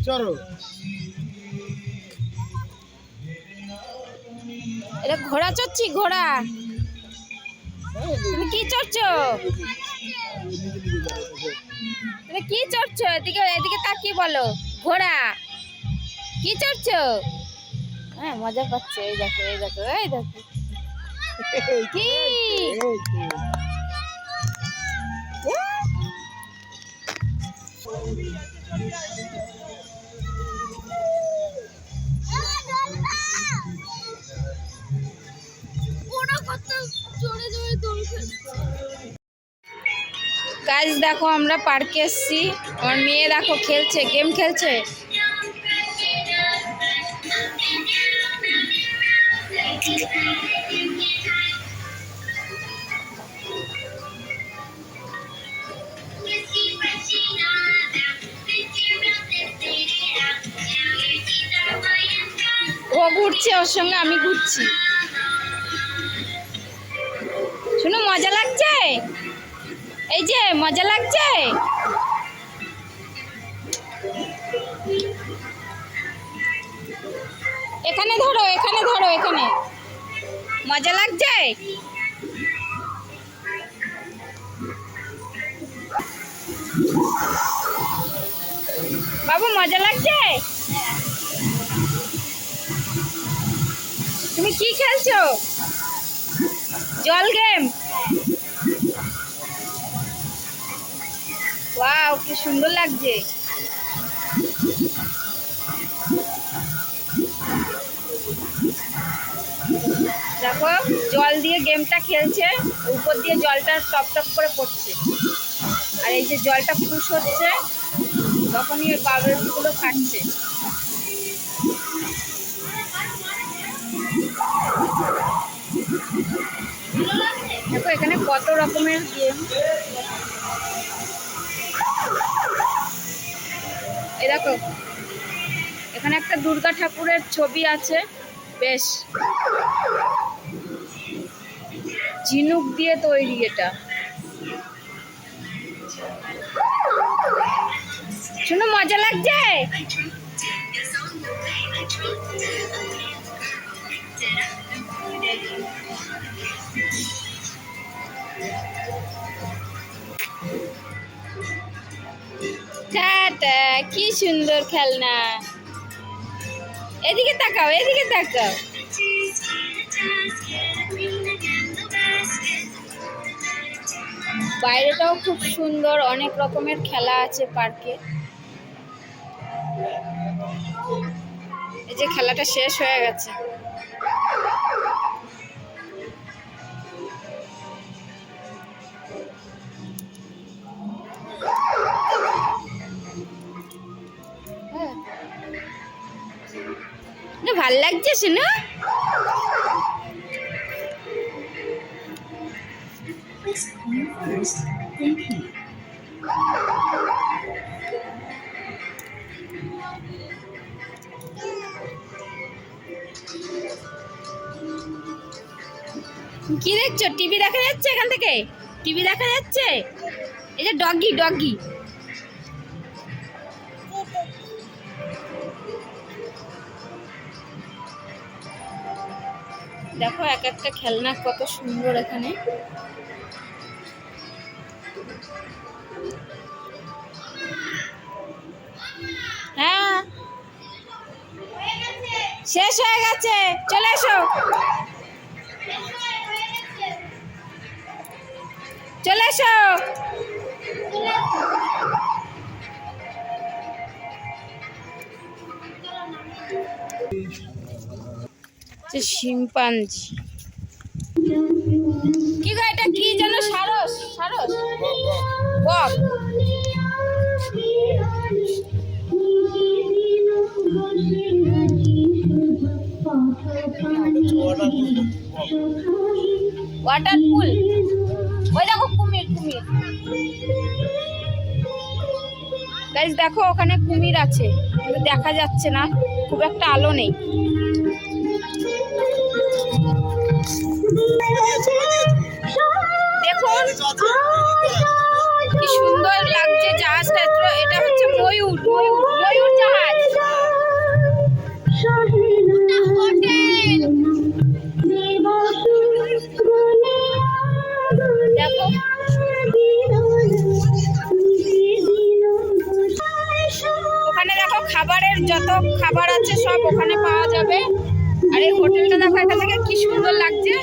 চলো। এটা ঘোড়া চড়ছি, ঘোড়া। তুমি কি চড়ছো? তুমি কি চড়ছো? এদিকে এদিকে তাকিয়ে বলো। ঘোড়া কি চড়ছো? হ্যাঁ, মজা পাচ্ছে। এই দেখো, এই দেখো, এই দেখো। কি গাইস, দেখো আমরা পার্কে এসেছি। আমার মেয়ে দেখো খেলছে, গেম খেলছে। ও ঘুরছে, ওর সঙ্গে আমি ঘুরছি। শুনো, মজা লাগছে? এই যে মজা লাগছে। এখানে ধরো, এখানে ধরো, এখানে মজা লাগছে। বাবু, মজা লাগছে? তুমি কি খেলছো? জল গেম? ওয়াও, কি সুন্দর লাগছে। দেখো, জল দিয়ে গেমটা খেলছে। উপর দিয়ে জলটা টপ টপ করে পড়ছে। আর এই যে জলটা পুশ হচ্ছে, তখনই ওই বাবলগুলো ফাটছে। দেখো, এখানে কত রকমের গেম। এই দেখো, এখানে একটা দুর্গা ঠাকুরের ছবি আছে। বেশ ঝিনুক দিয়ে তৈরি এটা। শুনো, মজা লাগছে? টাটা, কি সুন্দর খেলনা। এদিকে তাকাও, এদিকে তাকাও। বাইরেটাও খুব সুন্দর, অনেক রকমের খেলা আছে পার্কে। এই যে খেলাটা শেষ হয়ে গেছে। ভাল লাগছে শুনো? কি দেখছো? টিভি দেখা যাচ্ছে এখান থেকে? টিভি দেখা যাচ্ছে? এই যে ডগি, ডগি। দেখো, এক একটা খেলনা কত সুন্দর এখানে। হ্যাঁ, শেষ হয়ে গেছে, চলে এসো, চলে এসো। শিম্পাঞ্জি। কি গো, এটা কি যেন? সারস, সারস, বক। ওয়াটার পুল। ওই দেখো, কুমির, কুমির। গাইস, দেখো ওখানে কুমির আছে, কিন্তু দেখা যাচ্ছে না, খুব একটা আলো নেই। দেখুন কি সুন্দর লাগছে জাহাজটা। এটা হচ্ছে ময়ূর, ময়ূর, ময়ূর জাহাজ। রকমের যত খাবার আছে সব ওখানে পাওয়া যাবে। আর এই হোটেলটা দেখো এখান থেকে কি সুন্দর লাগছে।